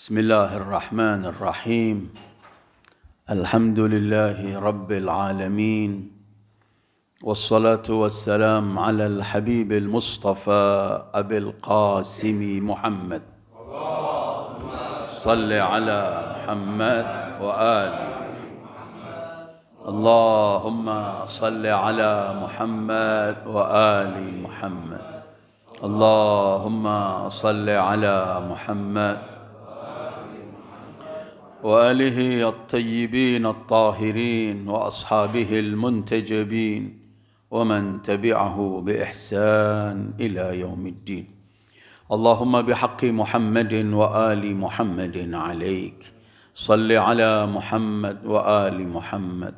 بسم الله الرحمن الرحيم الحمد لله رب العالمين والصلاة والسلام على الحبيب المصطفى أبي القاسم محمد صل على محمد وآله اللهم صل على محمد وآل محمد اللهم صل على محمد وآله الطيبين الطاهرين وأصحابه المنتجبين ومن تبعه بإحسان إلى يوم الدين اللهم بحق محمد وآل محمد عليك صل على محمد وآل محمد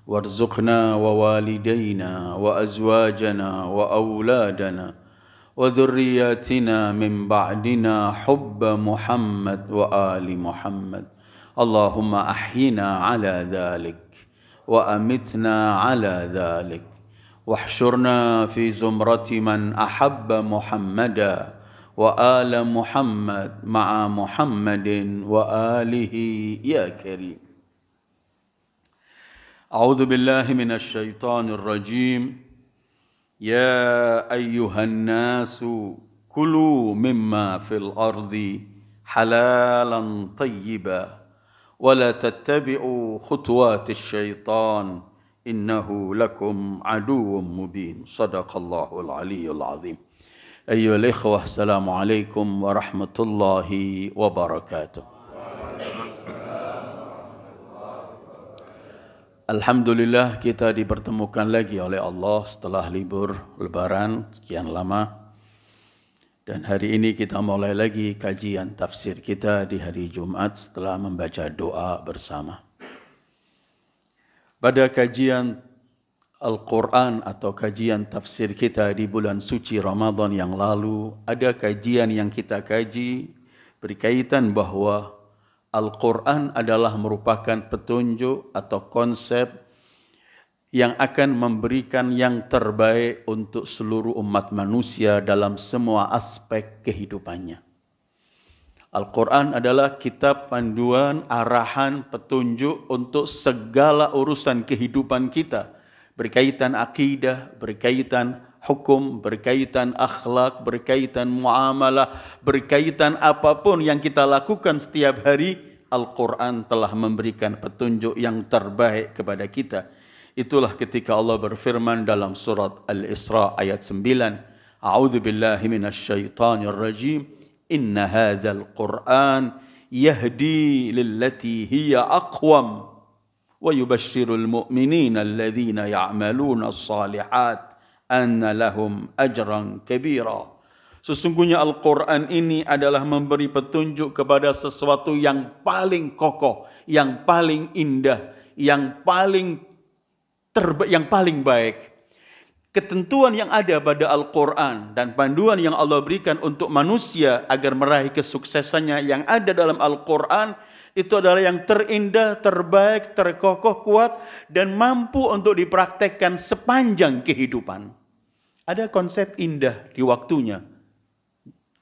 وارزقنا ووالدينا وأزواجنا وأولادنا وذرياتنا من بعدنا حب محمد وآل محمد اللهم أحينا على ذلك وأمتنا على ذلك واحشرنا في زمرة من أحب محمدا وآل محمد مع محمد وآله يا كريم أعوذ بالله من الشيطان الرجيم يا أيها الناس كلوا مما في الأرض حلالا طيبا ولا تتبعوا خطوات الشيطان إنه لكم عدو مبين صدق الله العلي العظيم أيها الإخوة السلام عليكم ورحمة الله وبركاته Alhamdulillah kita dipertemukan lagi oleh Allah setelah libur lebaran sekian lama. Dan hari ini kita mulai lagi kajian tafsir kita di hari Jumat setelah membaca doa bersama. Pada kajian Al-Quran atau kajian tafsir kita di bulan suci Ramadan yang lalu, ada kajian yang kita kaji berkaitan bahwa Al-Quran adalah merupakan petunjuk atau konsep yang akan memberikan yang terbaik untuk seluruh umat manusia dalam semua aspek kehidupannya. Al-Quran adalah kitab panduan, arahan, petunjuk untuk segala urusan kehidupan kita. Berkaitan akidah, berkaitan hukum, berkaitan akhlak, berkaitan muamalah, berkaitan apapun yang kita lakukan setiap hari, Al-Quran telah memberikan petunjuk yang terbaik kepada kita. Itulah ketika Allah berfirman dalam surat Al-Isra ayat 9. A'udzu billahi minasyaitonir rajim. Inna hadzal Qur'an yahdi lillati hiya aqwam wa yubashshirul mu'minina alladhina ya'maluna as-salihat anna lahum ajran kabira. Sesungguhnya Al-Quran ini adalah memberi petunjuk kepada sesuatu yang paling kokoh, yang paling indah, yang paling baik. Ketentuan yang ada pada Al-Quran dan panduan yang Allah berikan untuk manusia agar meraih kesuksesannya yang ada dalam Al-Quran itu adalah yang terindah, terbaik, terkokoh, kuat dan mampu untuk dipraktekkan sepanjang kehidupan. Ada konsep indah di waktunya.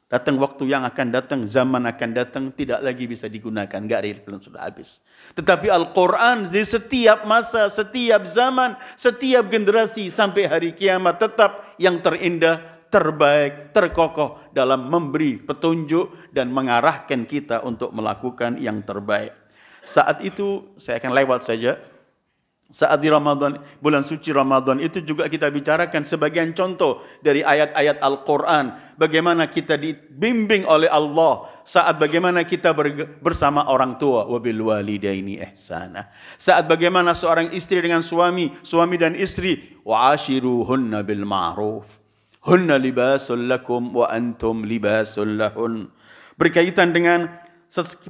Datang waktu yang akan datang, zaman akan datang, tidak lagi bisa digunakan, enggak relevan, sudah habis. Tetapi Al-Quran di setiap masa, setiap zaman, setiap generasi sampai hari kiamat tetap yang terindah, terbaik, terkokoh dalam memberi petunjuk dan mengarahkan kita untuk melakukan yang terbaik. Saat itu saya akan lewat saja. Saat di Ramadan, bulan suci Ramadan itu juga kita bicarakan sebagian contoh dari ayat-ayat Al-Quran. Bagaimana kita dibimbing oleh Allah. Saat bagaimana kita bersama orang tua. Wabil walidaini ihsana. Saat bagaimana seorang istri dengan suami. Suami dan istri. Wa ashiruhunna bil ma'ruf. Hunna libasul lakum wa antum libasul lahun. Berkaitan dengan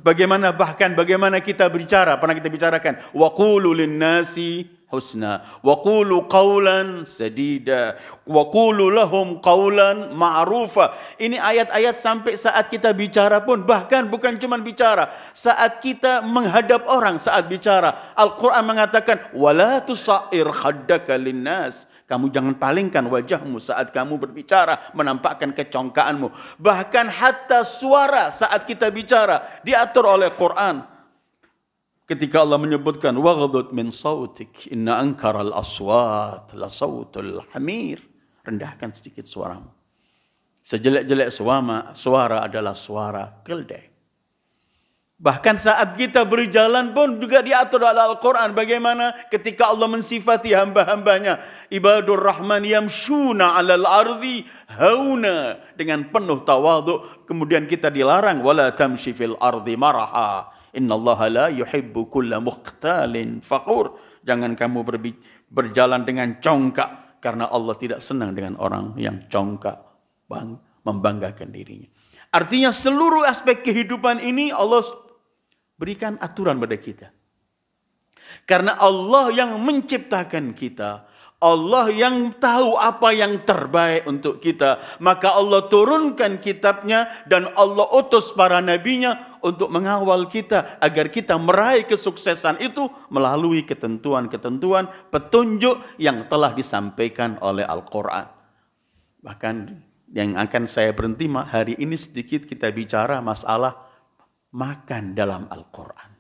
bagaimana kita berbicara, pernah kita bicarakan wa qulu lin-nasi husna wa qulu qawlan sadida wa qulu lahum qawlan ma'rufa. Ini ayat-ayat sampai saat kita bicara pun, bahkan bukan cuma bicara, saat kita menghadap orang saat bicara, Al-Quran mengatakan wala tusair khaddaka linnas, kamu jangan palingkan wajahmu saat kamu berbicara, menampakkan kecongkaanmu. Bahkan hatta suara saat kita bicara diatur oleh Quran. Ketika Allah menyebutkan waghdud min sautik inna ankaral aswat la sautul hamir, rendahkan sedikit suaramu. Sejelek-jelek suara adalah suara keledai. Bahkan saat kita berjalan pun juga diatur oleh Al-Quran. Bagaimana ketika Allah mensifati hamba-hambanya, ibadur rahman yamshuna alal ardi hauna, dengan penuh tawadhu. Kemudian kita dilarang wala tamshi fil ardi maraha innallaha la yuhibbu kulla mukhtalin fakhur. Jangan kamu berjalan dengan congkak, karena Allah tidak senang dengan orang yang congkak, membanggakan dirinya. Artinya seluruh aspek kehidupan ini Allah berikan aturan pada kita. Karena Allah yang menciptakan kita, Allah yang tahu apa yang terbaik untuk kita, maka Allah turunkan kitabnya dan Allah utus para nabinya untuk mengawal kita agar kita meraih kesuksesan itu melalui ketentuan-ketentuan petunjuk yang telah disampaikan oleh Al-Quran. Bahkan yang akan saya berhenti hari ini sedikit kita bicara masalah makan dalam Al-Quran.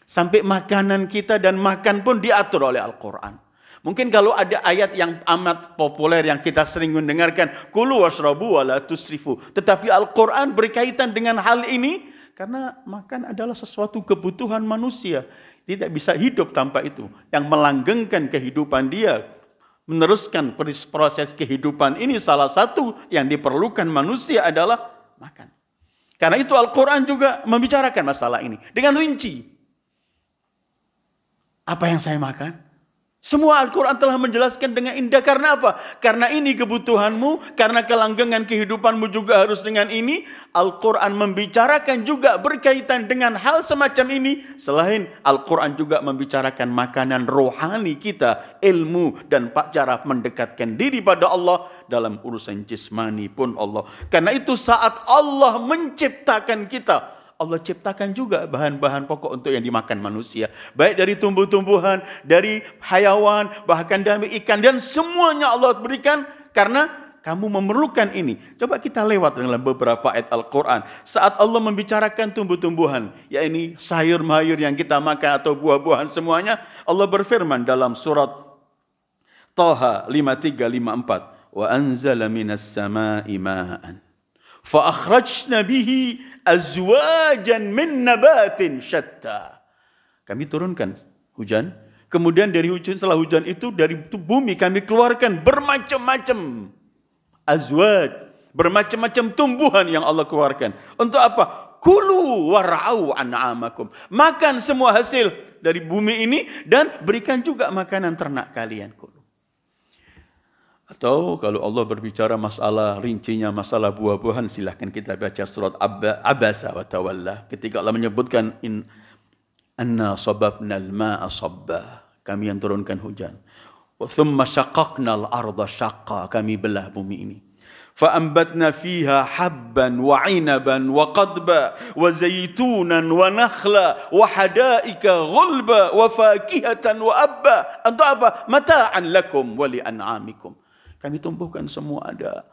Sampai makanan kita dan makan pun diatur oleh Al-Quran. Mungkin kalau ada ayat yang amat populer yang kita sering mendengarkan, kulu washrabu wala tusrifu. Tetapi Al-Quran berkaitan dengan hal ini karena makan adalah sesuatu kebutuhan manusia. Tidak bisa hidup tanpa itu. Yang melanggengkan kehidupan dia, meneruskan proses kehidupan ini, salah satu yang diperlukan manusia adalah makan. Karena itu Al-Quran juga membicarakan masalah ini dengan rinci. Apa yang saya makan? Semua Al-Quran telah menjelaskan dengan indah. Karena apa? Karena ini kebutuhanmu, karena kelanggengan kehidupanmu juga harus dengan ini. Al-Quran membicarakan juga berkaitan dengan hal semacam ini. Selain Al-Quran juga membicarakan makanan rohani kita, ilmu dan cara mendekatkan diri pada Allah. Dalam urusan jismani pun Allah. Karena itu saat Allah menciptakan kita, Allah ciptakan juga bahan-bahan pokok untuk yang dimakan manusia. Baik dari tumbuh-tumbuhan, dari hayawan, bahkan dari ikan. Dan semuanya Allah berikan karena kamu memerlukan ini. Coba kita lewat dalam beberapa ayat Al-Quran. Saat Allah membicarakan tumbuh-tumbuhan, yakni sayur-mayur yang kita makan atau buah-buahan semuanya. Allah berfirman dalam surat Taha 53-54. Wa anzala minas sama'i ma'an fa akhrajna bihi azwajan min nabatin syatta. Kami turunkan hujan, kemudian dari hujan, setelah hujan itu dari bumi kami keluarkan bermacam-macam azwaj, bermacam-macam tumbuhan yang Allah keluarkan. Untuk apa? Kulu wara'au an'amakum. Makan semua hasil dari bumi ini dan berikan juga makanan ternak kalian. Atau kalau Allah berbicara masalah rincinya, masalah buah-buahan, silahkan kita baca surat Abasa wa Tawalla. Ketika Allah menyebutkan anna sababna al-ma'a sabba, kami yang turunkan hujan. Wa thumma syaqaqna al-arda syaqqa, kami belah bumi ini. Fa ambatna fiha habban wa 'inaban wa qadba wa zaitunan wa nakhla wa hadaika ghulba wa fakihatan wa abba. Untuk apa? Mata'an lakum wa li an'amikum. Kami tumbuhkan semua, ada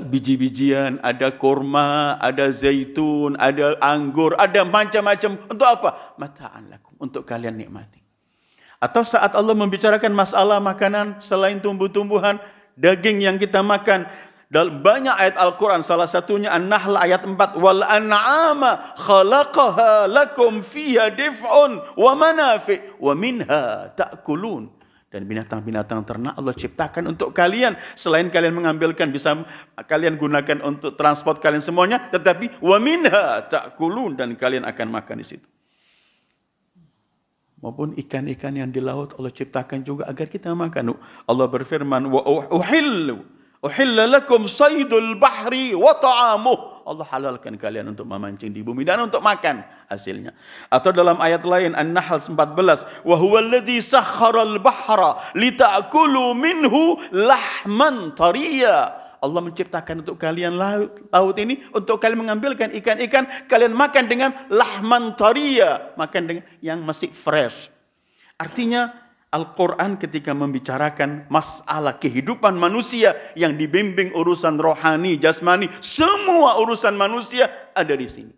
biji-bijian, ada kurma, ada zaitun, ada anggur, ada macam-macam. Untuk apa? Mata'an lakum, untuk kalian nikmati. Atau saat Allah membicarakan masalah makanan selain tumbuh-tumbuhan, daging yang kita makan, dalam banyak ayat Al-Quran, salah satunya An-Nahl ayat 4, wal an'ama khalaqaha lakum fiha dif'un wa manafi' wa minha ta'kulun. Dan binatang-binatang ternak Allah ciptakan untuk kalian. Selain kalian mengambilkan, bisa kalian gunakan untuk transport kalian semuanya. Tetapi wa minha ta'kulun, dan kalian akan makan di situ. Maupun ikan-ikan yang di laut Allah ciptakan juga agar kita makan. Allah berfirman, wa uhilla lakum saydul bahri wa ta'amuh Allah halalkan kalian untuk memancing di bumi dan untuk makan hasilnya. Atau dalam ayat lain An-Nahl 14, wa huwallazi sakharal bahra lita'kulu minhu lahman tariya. Allah menciptakan untuk kalian laut ini untuk kalian mengambilkan ikan-ikan, kalian makan dengan lahman tariya, makan dengan yang masih fresh. Artinya Al-Quran ketika membicarakan masalah kehidupan manusia yang dibimbing urusan rohani, jasmani, semua urusan manusia ada di sini.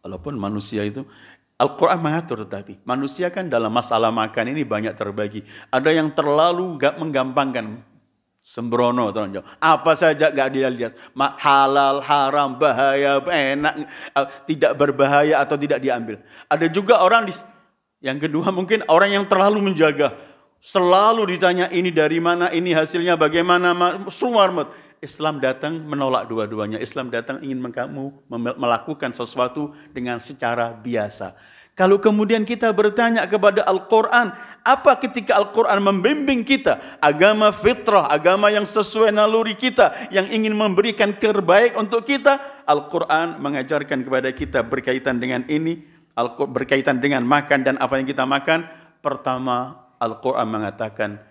Walaupun manusia itu, Al-Quran mengatur tetapi manusia kan dalam masalah makan ini banyak terbagi. Ada yang terlalu menggampangkan, sembrono, apa saja gak dia lihat, halal, haram, bahaya, enak, tidak berbahaya atau tidak diambil. Ada juga orang yang kedua mungkin orang yang terlalu menjaga. Selalu ditanya ini dari mana, ini hasilnya bagaimana, sumarmet. Islam datang menolak dua-duanya. Islam datang ingin kamu melakukan sesuatu dengan secara biasa. Kalau kemudian kita bertanya kepada Al-Quran, apa ketika Al-Quran membimbing kita? Agama fitrah, agama yang sesuai naluri kita, yang ingin memberikan terbaik untuk kita. Al-Quran mengajarkan kepada kita berkaitan dengan ini, berkaitan dengan makan dan apa yang kita makan. Pertama, Al-Quran mengatakan,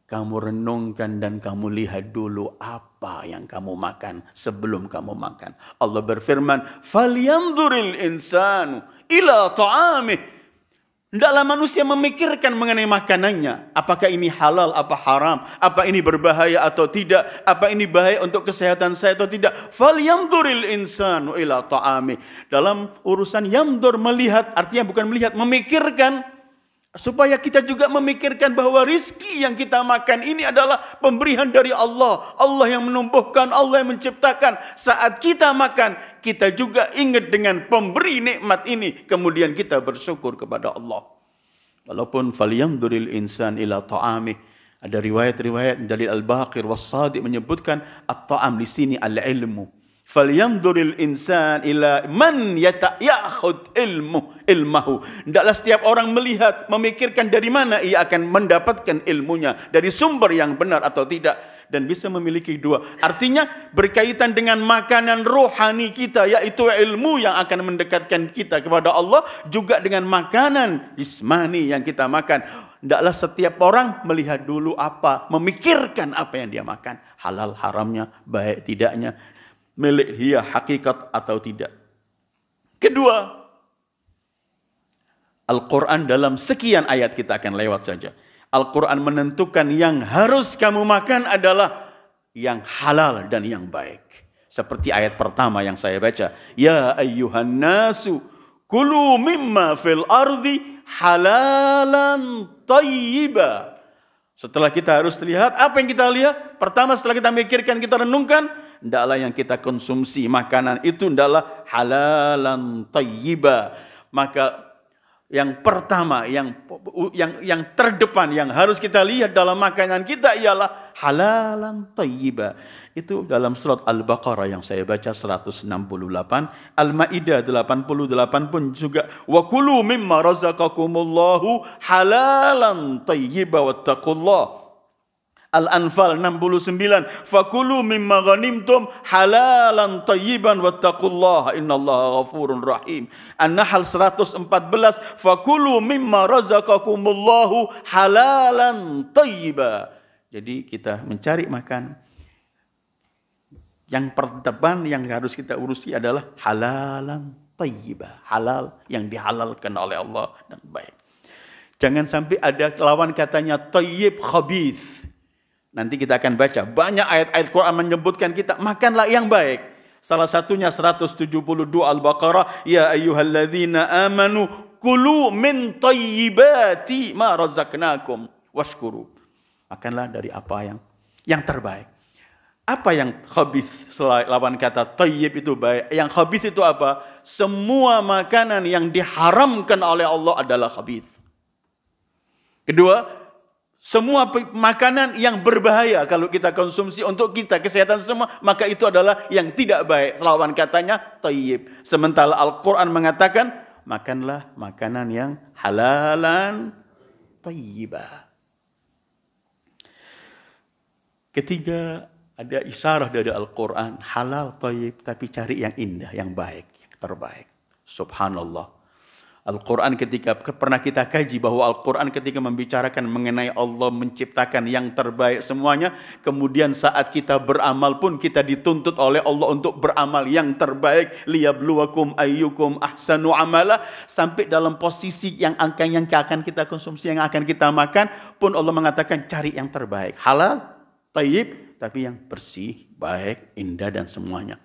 kamu renungkan dan kamu lihat dulu apa yang kamu makan sebelum kamu makan. Allah berfirman, "Falyanzuril insanu ila ta'amih." Hendaklah manusia memikirkan mengenai makanannya. Apakah ini halal, apa haram? Apa ini berbahaya atau tidak? Apa ini bahaya untuk kesehatan saya atau tidak? Falyanzuril insanu ila ta'amih. Dalam urusan yanzur, melihat, artinya bukan melihat, memikirkan. Supaya kita juga memikirkan bahwa rizki yang kita makan ini adalah pemberian dari Allah. Allah yang menumbuhkan, Allah yang menciptakan. Saat kita makan, kita juga ingat dengan pemberi nikmat ini. Kemudian kita bersyukur kepada Allah. Walaupun falyanzuril insan ila ta'amih. Ada riwayat-riwayat dari Al-Baqir was-Sadiq menyebutkan at-ta'am di sini al-ilmu. Falyanzuril insan ila man ya'khud ilmahu. Hendaklah setiap orang melihat, memikirkan dari mana ia akan mendapatkan ilmunya, dari sumber yang benar atau tidak, dan bisa memiliki dua. Artinya berkaitan dengan makanan rohani kita, yaitu ilmu yang akan mendekatkan kita kepada Allah, juga dengan makanan jismani yang kita makan. Hendaklah setiap orang melihat dulu apa, memikirkan apa yang dia makan, halal haramnya, baik tidaknya, milik dia hakikat atau tidak. Kedua, Al-Quran dalam sekian ayat, kita akan lewat saja. Al-Quran menentukan yang harus kamu makan adalah yang halal dan yang baik. Seperti ayat pertama yang saya baca. Ya ayyuhan nasu kulu mimma fil ardi halalan tayyiba. Setelah kita harus lihat, apa yang kita lihat? Pertama setelah kita mikirkan, kita renungkan, hendaklah yang kita konsumsi makanan itu hendaklah halalan tayyiba. Maka yang pertama, yang terdepan yang harus kita lihat dalam makanan kita ialah halalan tayyiba. Itu dalam surat Al-Baqarah yang saya baca 168, Al-Maidah 88 pun juga wa kulu mimma razaqakumullahu halalan tayyiba wattaqullah. Al-Anfal 69, fakulu mimma ghanimtum halalan tayyiban wattaqullaha innallaha ghafurun rahim. An-Nahl 114, fakulu mimma razaqakumullahu halalan tayyiba. Jadi kita mencari makan, yang perdepan yang harus kita urusi adalah halalan tayyiba, halal yang dihalalkan oleh Allah dan baik. Jangan sampai ada lawan katanya tayyib khabith. Nanti kita akan baca banyak ayat-ayat Quran menyebutkan kita makanlah yang baik. Salah satunya 172 Al-Baqarah, ya ayyuhalladzina amanu kulu min tayyibati ma razaqnakum washkuru. Makanlah dari apa yang terbaik. Apa yang khabith? Lawan kata tayyib itu baik. Yang khabith itu apa? Semua makanan yang diharamkan oleh Allah adalah khabith. Kedua, semua makanan yang berbahaya kalau kita konsumsi untuk kita kesehatan semua, maka itu adalah yang tidak baik. Lawan katanya tayyib. Sementara Al-Quran mengatakan makanlah makanan yang halalan tayyibah. Ketiga, Ada isyarah dari Al-Quran, halal, thayyib, tapi cari yang indah, yang baik, yang terbaik. Subhanallah. Al-Quran pernah kita kaji bahwa Al-Quran ketika membicarakan mengenai Allah menciptakan yang terbaik semuanya, kemudian saat kita beramal pun kita dituntut oleh Allah untuk beramal yang terbaik, liyabluwakum ayyukum ahsanu amala, sampai dalam posisi yang akan kita konsumsi, yang akan kita makan pun Allah mengatakan cari yang terbaik, halal, thayyib, tapi yang bersih, baik, indah dan semuanya.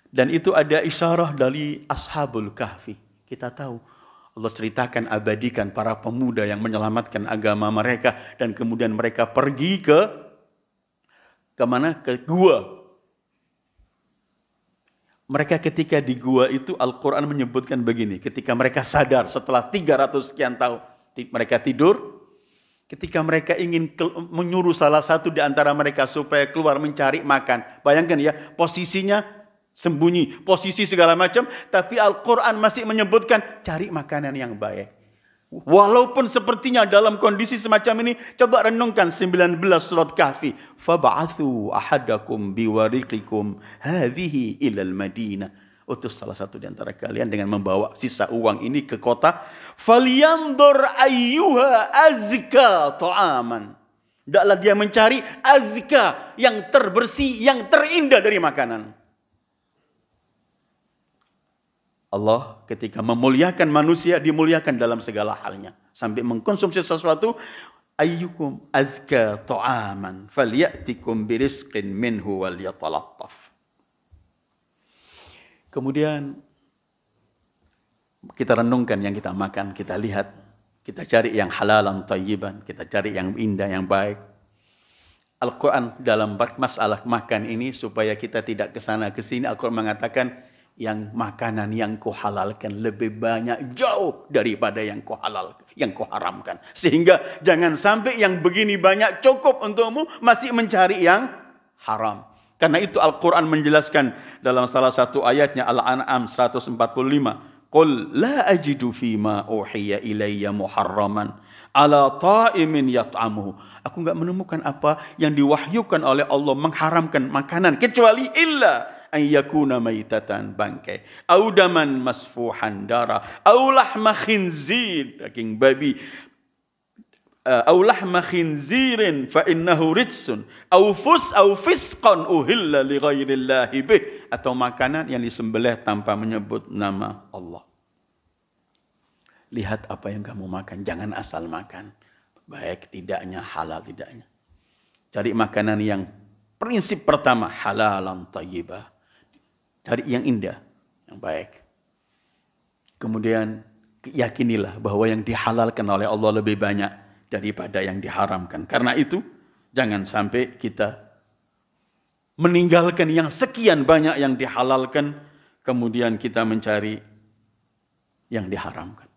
Dan itu ada isyarah dari Ashabul Kahfi. Kita tahu Allah ceritakan, abadikan para pemuda yang menyelamatkan agama mereka dan kemudian mereka pergi ke mana? Ke gua. Mereka ketika di gua itu Al-Quran menyebutkan begini, ketika mereka sadar setelah 300 sekian tahun mereka tidur, ketika mereka ingin menyuruh salah satu di antara mereka supaya keluar mencari makan. Bayangkan ya, posisinya sembunyi, posisi segala macam, tapi Al-Quran masih menyebutkan cari makanan yang baik. Walaupun sepertinya dalam kondisi semacam ini, coba renungkan 19 surat Kahfi. Fab'athu ahadakum biwariqikum hadhihi ilal Madinah. Utus salah satu di antara kalian dengan membawa sisa uang ini ke kota. Falyandur ayyuha azka ta'aman. Hendaklah dia mencari azka, yang terbersih, yang terindah dari makanan. Allah ketika memuliakan manusia, dimuliakan dalam segala halnya. Sampai mengkonsumsi sesuatu, ayyukum azka ta'aman falyatikum birizqin minhu wal yatalattaf. Kemudian kita renungkan yang kita makan, kita lihat, kita cari yang halalan thayyiban, kita cari yang indah, yang baik. Al-Quran dalam masalah makan ini supaya kita tidak kesana kesini, Al-Quran mengatakan yang makanan yang kau halalkan lebih banyak jauh daripada yang kau halalkan, yang kau haramkan. Sehingga jangan sampai yang begini banyak cukup untukmu masih mencari yang haram. Karena itu Al-Quran menjelaskan dalam salah satu ayatnya Al-An'am 145. Qul la ajidu fima uhiya ilayya muharraman ala ta'imin yat'amuhu. Aku enggak menemukan apa yang diwahyukan oleh Allah mengharamkan makanan kecuali illa an yakuna maitatan, bangkai, au daman masfuhan, darah, au lahma khinzir, daging babi, au lahma khinzirin fa innahu rijsun, au fisqan uhilla li ghairillahi bih, atau makanan yang disembelih tanpa menyebut nama Allah. Lihat apa yang kamu makan, jangan asal makan. Baik tidaknya, halal tidaknya. Cari makanan yang prinsip pertama halalan thayyibah. Cari yang indah, yang baik. Kemudian yakinilah bahwa yang dihalalkan oleh Allah lebih banyak daripada yang diharamkan. Karena itu jangan sampai kita meninggalkan yang sekian banyak yang dihalalkan, kemudian kita mencari yang diharamkan.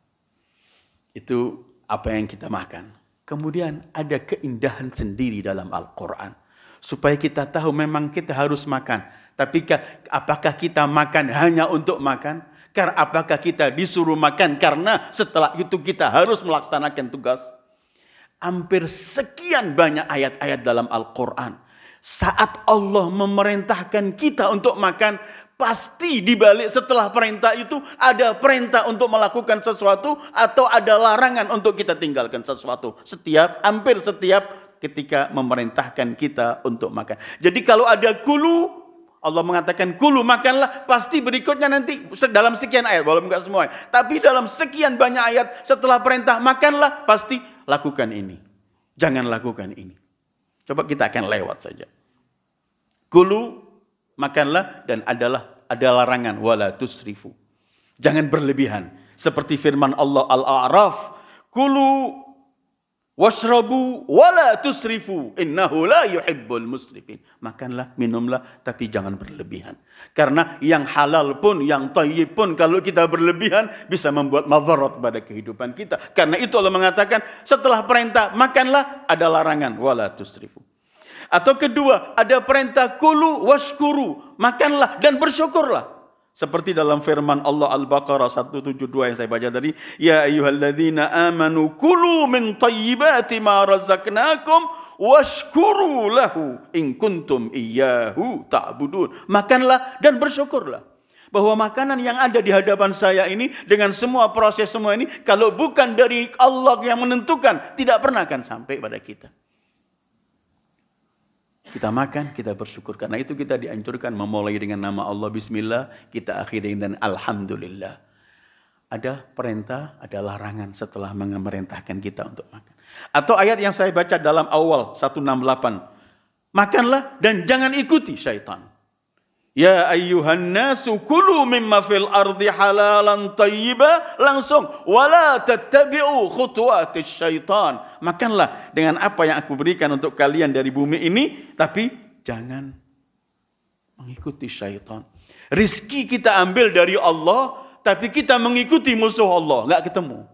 Itu apa yang kita makan. Kemudian ada keindahan sendiri dalam Al-Quran. Supaya kita tahu memang kita harus makan. Tapi apakah kita makan hanya untuk makan? Karena apakah kita disuruh makan karena setelah itu kita harus melaksanakan tugas? Hampir sekian banyak ayat-ayat dalam Al-Quran. Saat Allah memerintahkan kita untuk makan, pasti dibalik setelah perintah itu ada perintah untuk melakukan sesuatu atau ada larangan untuk kita tinggalkan sesuatu. Hampir setiap ketika memerintahkan kita untuk makan. Jadi kalau ada kulu, Allah mengatakan kulu, makanlah, pasti berikutnya nanti dalam sekian ayat, walaupun enggak semua, tapi dalam sekian banyak ayat setelah perintah makanlah, pasti lakukan ini. Jangan lakukan ini. Coba kita akan lewat saja. Kulu, makanlah, dan ada larangan, wala tusrifu. Jangan berlebihan. Seperti firman Allah Al-A'raf, kulu washrabu wala tusrifu innahu la yuhibbul musrifin. Makanlah, minumlah, tapi jangan berlebihan. Karena yang halal pun, yang thayyib pun, kalau kita berlebihan bisa membuat madharat pada kehidupan kita. Karena itu Allah mengatakan setelah perintah makanlah, ada larangan wala tusrifu. Atau kedua, ada perintah kulu washkuru, makanlah dan bersyukurlah. Seperti dalam firman Allah Al-Baqarah 172 yang saya baca tadi, ya ayyuhalladzina amanu kulu min thayyibati ma razaqnakum washkuru lahu in kuntum iyyahu ta'budun. Makanlah dan bersyukurlah. Bahwa makanan yang ada di hadapan saya ini dengan semua proses semua ini kalau bukan dari Allah yang menentukan tidak pernah akan sampai pada kita. Kita makan, kita bersyukur. Karena itu kita dianjurkan memulai dengan nama Allah Bismillah, kita akhiri dengan Alhamdulillah. Ada perintah, ada larangan setelah memerintahkan kita untuk makan. Atau ayat yang saya baca dalam awal 168. Makanlah dan jangan ikuti syaitan. Ya ayyuhan nasu kulu mimma fil ardi halalan tayyiba, langsung wala tattabi'u khutuwatis syaitan. Makanlah dengan apa yang aku berikan untuk kalian dari bumi ini, tapi jangan mengikuti syaitan. Rizki kita ambil dari Allah, tapi kita mengikuti musuh Allah, enggak ketemu.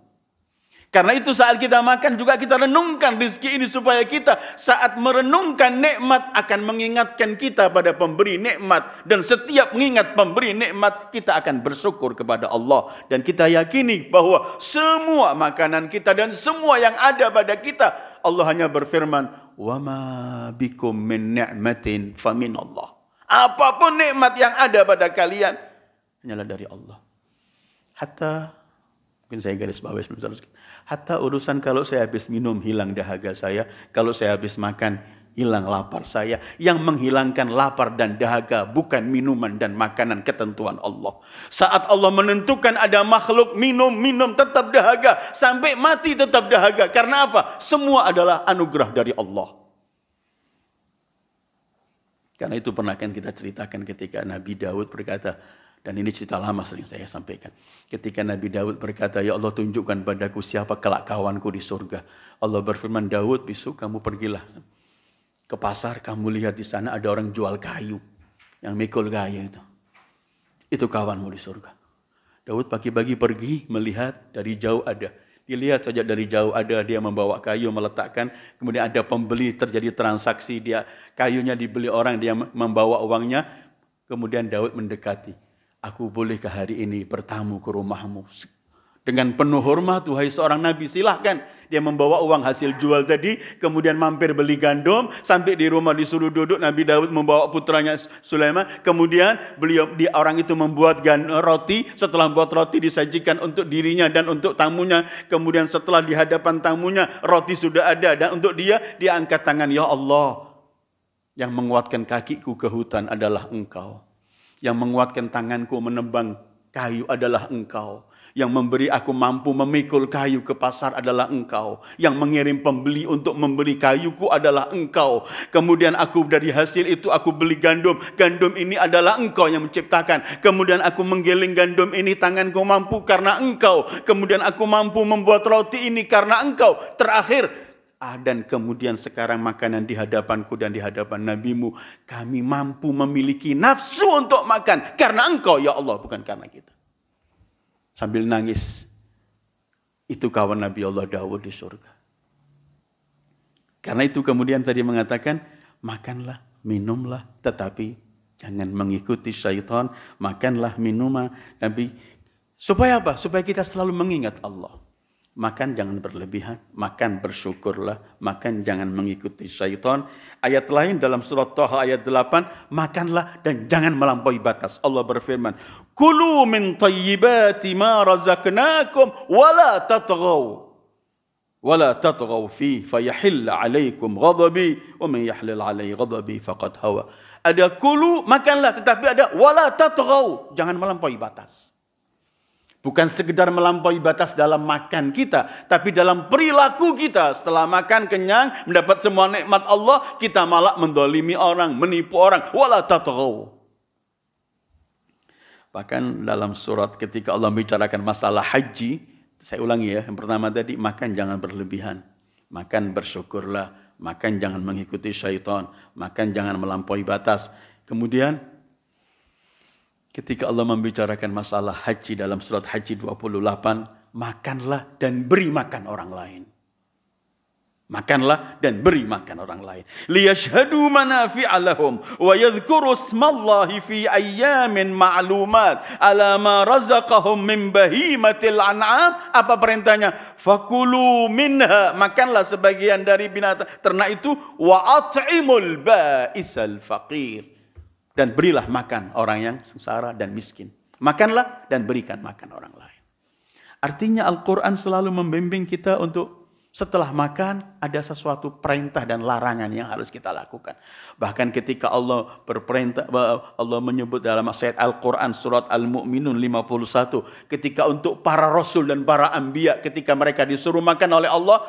Karena itu saat kita makan juga kita renungkan rezeki ini supaya kita saat merenungkan nikmat akan mengingatkan kita pada pemberi nikmat. Dan setiap mengingat pemberi nikmat kita akan bersyukur kepada Allah. Dan kita yakini bahwa semua makanan kita dan semua yang ada pada kita Allah hanya berfirman, "Wa ma bikum min ni'matin faminallah." Apapun nikmat yang ada pada kalian hanyalah dari Allah. Hatta mungkin saya garis bawahi sebentar. Hatta urusan kalau saya habis minum hilang dahaga saya, kalau saya habis makan hilang lapar saya. Yang menghilangkan lapar dan dahaga bukan minuman dan makanan, ketentuan Allah. Saat Allah menentukan ada makhluk minum tetap dahaga, sampai mati tetap dahaga. Karena apa? Semua adalah anugerah dari Allah. Karena itu pernah kan kita ceritakan ketika Nabi Daud berkata, dan ini cerita lama sering saya sampaikan. Ketika Nabi Daud berkata, "Ya Allah, tunjukkan padaku siapa kelak kawanku di surga." Allah berfirman, "Daud, besok kamu pergilah ke pasar, kamu lihat di sana ada orang jual kayu, yang mikul kayu itu. Itu kawanmu di surga." Daud pagi-pagi pergi melihat dari jauh ada. Dilihat saja dari jauh ada, dia membawa kayu meletakkan, kemudian ada pembeli, terjadi transaksi, dia kayunya dibeli orang, dia membawa uangnya, kemudian Daud mendekati. "Aku bolehkah hari ini bertamu ke rumahmu?" Dengan penuh hormat, wahai seorang Nabi, silahkan. Dia membawa uang hasil jual tadi, kemudian mampir beli gandum, sampai di rumah disuruh duduk, Nabi Daud membawa putranya Sulaiman, kemudian orang itu membuat roti, setelah membuat roti disajikan untuk dirinya dan untuk tamunya, kemudian setelah di hadapan tamunya, roti sudah ada, dan untuk dia angkat tangan, "Ya Allah, yang menguatkan kakiku ke hutan adalah Engkau. Yang menguatkan tanganku menebang kayu adalah Engkau. Yang memberi aku mampu memikul kayu ke pasar adalah Engkau. Yang mengirim pembeli untuk membeli kayuku adalah Engkau. Kemudian aku dari hasil itu aku beli gandum. Gandum ini adalah Engkau yang menciptakan. Kemudian aku menggiling gandum ini, tanganku mampu karena Engkau. Kemudian aku mampu membuat roti ini karena Engkau. Terakhir, dan kemudian sekarang makanan di hadapanku dan di hadapan nabimu, kami mampu memiliki nafsu untuk makan karena Engkau ya Allah, bukan karena kita." Sambil nangis. Itu kawan Nabi Allah Daud di surga. Karena itu kemudian tadi mengatakan, makanlah, minumlah, tetapi jangan mengikuti syaitan. Makanlah, minumlah, tapi supaya apa? Supaya kita selalu mengingat Allah. Makan jangan berlebihan, makan bersyukurlah, makan jangan mengikuti syaitan. Ayat lain dalam surat Taha ayat 8, makanlah dan jangan melampaui batas. Allah berfirman, "Kulu min tayyibati ma razaqnakum wala tatghaw fi fayahilla 'alaikum ghadabi wa man yahlil 'alaihi ghadabi faqad hawa." Ada kulu, makanlah, tetapi ada wala tatghaw, jangan melampaui batas. Bukan sekedar melampaui batas dalam makan kita, tapi dalam perilaku kita. Setelah makan kenyang, mendapat semua nikmat Allah, kita malah mendolimi orang, menipu orang. Wala tatghaw. Bahkan dalam surat ketika Allah membicarakan masalah haji, saya ulangi ya, yang pertama tadi, makan jangan berlebihan. Makan bersyukurlah, makan jangan mengikuti syaitan, makan jangan melampaui batas. Kemudian ketika Allah membicarakan masalah haji dalam surat Haji 28, makanlah dan beri makan orang lain. Makanlah dan beri makan orang lain. Liyashhadu manafi'a lahum wa yadhkuru ismallahi fi ayyamin ma'lumat ala ma razaqahum min bahimatil an'am. Apa perintahnya? Fakulu minha, makanlah sebagian dari binatang ternak itu, wa at'imul ba'isal faqir, dan berilah makan orang yang sengsara dan miskin. Makanlah dan berikan makan orang lain. Artinya Al-Quran selalu membimbing kita untuk setelah makan ada sesuatu perintah dan larangan yang harus kita lakukan. Bahkan ketika Allah berperintah, Allah menyebut dalam ayat Al-Quran surat Al-Mu'minun 51, ketika untuk para rasul dan para anbiya, ketika mereka disuruh makan oleh Allah,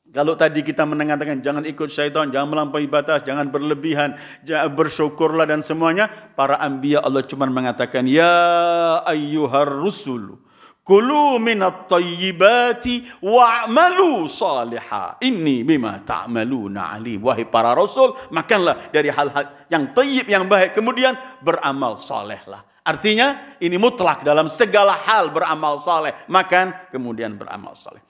kalau tadi kita mengatakan jangan ikut syaitan, jangan melampaui batas, jangan berlebihan, jangan bersyukurlah dan semuanya, para anbiya Allah cuma mengatakan ya ayyuhar rusul kulu minat tayyibati wa'malu salihah inni bima ta'maluna alim. Wahai para rasul, makanlah dari hal-hal yang tayyib, yang baik, kemudian beramal salehlah. Artinya ini mutlak dalam segala hal, beramal saleh, makan kemudian beramal saleh.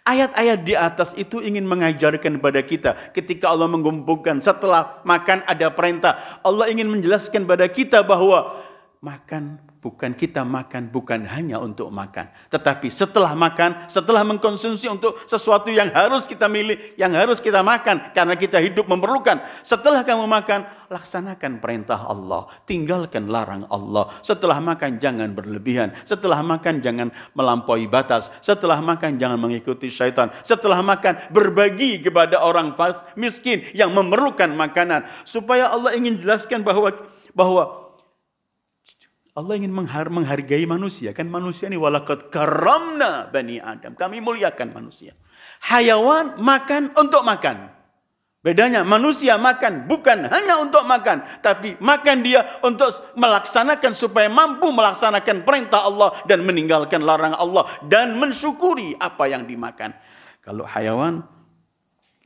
Ayat-ayat di atas itu ingin mengajarkan kepada kita ketika Allah mengumpulkan setelah makan ada perintah. Allah ingin menjelaskan kepada kita bahwa makan bukan kita makan bukan hanya untuk makan, tetapi setelah makan, setelah mengkonsumsi untuk sesuatu yang harus kita milih, yang harus kita makan karena kita hidup memerlukan. Setelah kamu makan, laksanakan perintah Allah, tinggalkan larang Allah. Setelah makan jangan berlebihan, setelah makan jangan melampaui batas, setelah makan jangan mengikuti syaitan, setelah makan berbagi kepada orang miskin yang memerlukan makanan. Supaya Allah ingin jelaskan bahwa Allah ingin menghargai manusia. Kan manusia ini walaqad karamna bani Adam. Kami muliakan manusia. Hayawan makan untuk makan. Bedanya manusia makan bukan hanya untuk makan. Tapi makan dia untuk melaksanakan supaya mampu melaksanakan perintah Allah dan meninggalkan larangan Allah. Dan mensyukuri apa yang dimakan. Kalau hayawan,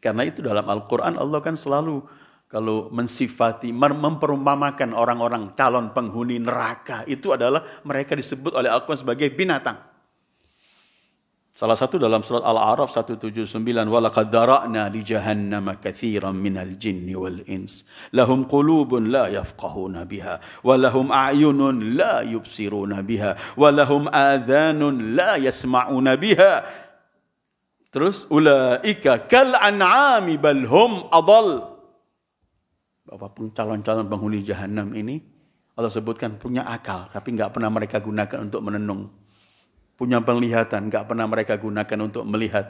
karena itu dalam Al-Quran Allah kan selalu kalau mensifati, memperumpamakan orang-orang calon penghuni neraka, itu adalah mereka disebut oleh Al-Quran sebagai binatang. Salah satu dalam surat Al-A'raf 179, وَلَقَدْ ذَرَأْنَا لِجَهَنَّمَ كَثِيرًا مِنَ الْجِنِّ وَالْإِنسِ لَهُمْ قُلُوبٌ لَا يَفْقَهُونَ بِهَا وَلَهُمْ أَعْيُنٌ لَا يُبْصِرُونَ بِهَا وَلَهُمْ آذَانٌ لَا يَسْمَعُونَ بِهَا. Terus, أُولَئِكَ كَالْأَنْعَامِ بَلْ هُمْ أَضَلُّ. Bahwa calon-calon penghuni jahanam ini Allah sebutkan punya akal, tapi nggak pernah mereka gunakan untuk menenung. Punya penglihatan, nggak pernah mereka gunakan untuk melihat.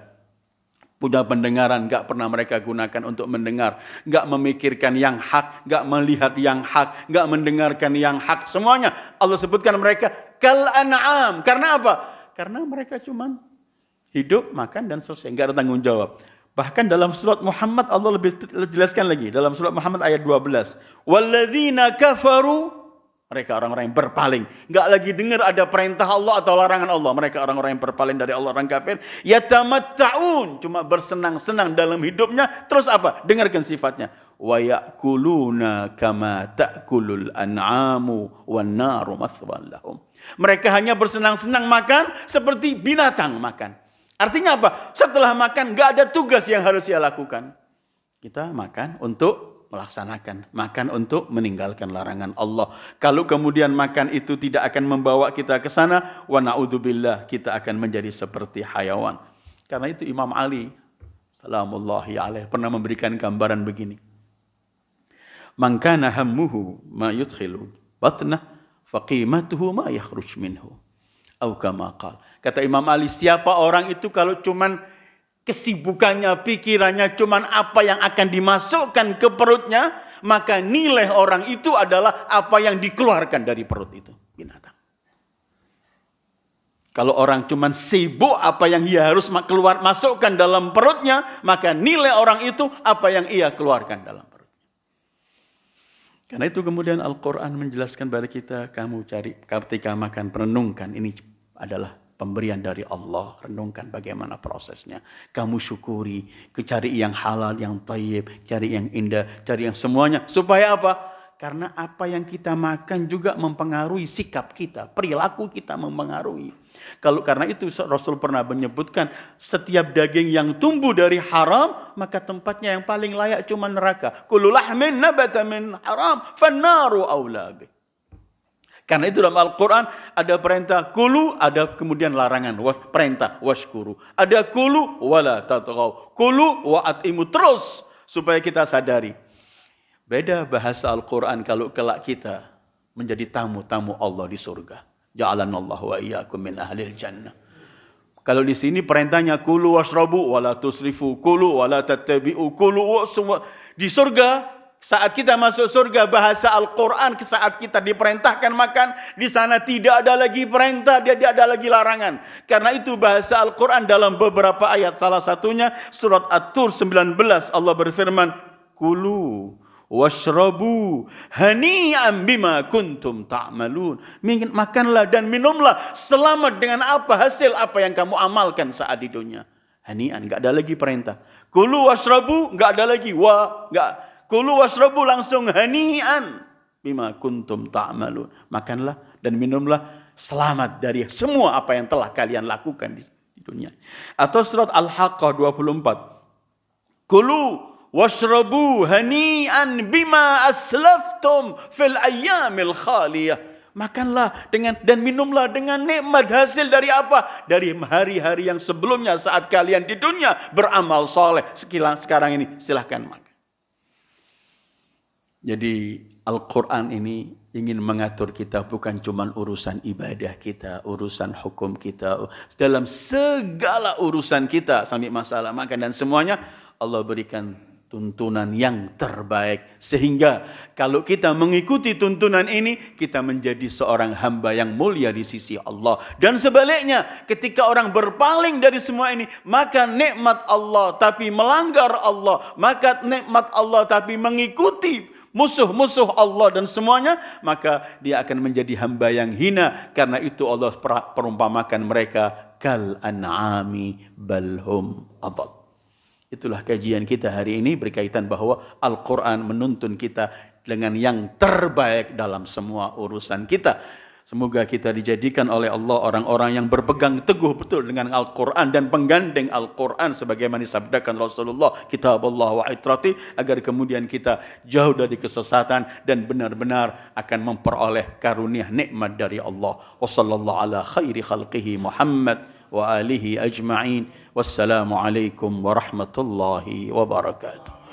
Punya pendengaran, nggak pernah mereka gunakan untuk mendengar. Nggak memikirkan yang hak, nggak melihat yang hak, nggak mendengarkan yang hak. Semuanya Allah sebutkan mereka kal an'am. Karena apa? Karena mereka cuma hidup, makan dan selesai, nggak ada tanggung jawab. Bahkan dalam surat Muhammad Allah lebih jelaskan lagi. Dalam surat Muhammad ayat 12. Walladzina kafaru, mereka orang-orang yang berpaling. Enggak lagi dengar ada perintah Allah atau larangan Allah. Mereka orang-orang yang berpaling dari Allah, orang kafir. Yatamatta'un, cuma bersenang-senang dalam hidupnya. Terus apa? Dengarkan sifatnya. Wa ya'kuluna kama ta'kulul an'amu wan naru maswan lahum. Mereka hanya bersenang-senang makan seperti binatang makan. Artinya apa? Setelah makan gak ada tugas yang harus dia lakukan. Kita makan untuk melaksanakan. Makan untuk meninggalkan larangan Allah. Kalau kemudian makan itu tidak akan membawa kita ke sana, wa na'udzubillah, kita akan menjadi seperti hayawan. Karena itu Imam Ali salamullahi alaih pernah memberikan gambaran begini. Man kana hammuhu ma yudkhilu batnah faqimatuhu ma yakhruj minhu. Au kama qala. Kata Imam Ali, siapa orang itu kalau cuman kesibukannya, pikirannya cuman apa yang akan dimasukkan ke perutnya, maka nilai orang itu adalah apa yang dikeluarkan dari perut itu, binatang. Kalau orang cuman sibuk apa yang ia harus masukkan dalam perutnya, maka nilai orang itu apa yang ia keluarkan dalam perutnya. Karena itu kemudian Al-Quran menjelaskan kepada kita, kamu cari ketika makan, renungkan, ini adalah pemberian dari Allah, renungkan bagaimana prosesnya. Kamu syukuri, cari yang halal, yang thayyib, cari yang indah, cari yang semuanya. Supaya apa? Karena apa yang kita makan juga mempengaruhi sikap kita, perilaku kita mempengaruhi. Karena itu Rasul pernah menyebutkan setiap daging yang tumbuh dari haram, maka tempatnya yang paling layak cuma neraka. Kullu lahmin nabata min haram fannaru aula bih. Karena itu dalam Al-Quran ada perintah kulu, ada kemudian larangan, perintah washkuru. Ada kulu, wala tatghaw. Kulu wa atimu, terus supaya kita sadari. Beda bahasa Al-Quran kalau kelak kita menjadi tamu-tamu Allah di surga. Ja'alanallahu wa iyyakum min ahlil jannah. Kalau di sini perintahnya kulu washrabu wala tusrifu, kulu wala tattabi'u, kulu semua. Di surga, saat kita masuk surga, bahasa Al-Quran saat kita diperintahkan makan, di sana tidak ada lagi perintah, tidak ada lagi larangan. Karena itu bahasa Al-Quran dalam beberapa ayat, salah satunya surat At-Tur 19, Allah berfirman, kulu washrabu hani'an bima kuntum ta'malun. Makanlah dan minumlah selamat dengan hasil apa yang kamu amalkan saat di dunia. Hani'an, enggak ada lagi perintah. Kulu washrabu, enggak ada lagi enggak. Kulu washrabu langsung hani'an bima kuntum ta'malun. Makanlah dan minumlah selamat dari semua apa yang telah kalian lakukan di dunia. Atau surat Al-Haqqah 24. Kulu washrabu hani'an bima aslaftum fil ayyamil khaliyah. Makanlah dan minumlah dengan nikmat hasil dari apa? Dari hari-hari yang sebelumnya saat kalian di dunia beramal soleh. Sekarang ini silahkan makan. Jadi Al-Quran ini ingin mengatur kita bukan cuma urusan ibadah kita, urusan hukum kita. Dalam segala urusan kita sampai masalah makan dan semuanya Allah berikan tuntunan yang terbaik. Sehingga kalau kita mengikuti tuntunan ini, kita menjadi seorang hamba yang mulia di sisi Allah. Dan sebaliknya, ketika orang berpaling dari semua ini, maka nikmat Allah tapi melanggar Allah. Maka nikmat Allah tapi mengikuti musuh-musuh Allah dan semuanya, maka dia akan menjadi hamba yang hina. Karena itu Allah perumpamakan mereka kal an'ami balhum adall. Itulah kajian kita hari ini berkaitan bahwa Al-Quran menuntun kita dengan yang terbaik dalam semua urusan kita. Semoga kita dijadikan oleh Allah orang-orang yang berpegang teguh betul dengan Al-Quran dan penggandeng Al-Quran sebagaimana disabdakan Rasulullah, kitabullah wa itrati, agar kemudian kita jauh dari kesesatan dan benar-benar akan memperoleh karunia nikmat dari Allah. Wa sallallahu ala khairi khalqihi Muhammad wa alihi ajma'in. Wassalamu alaikum warahmatullahi wabarakatuh.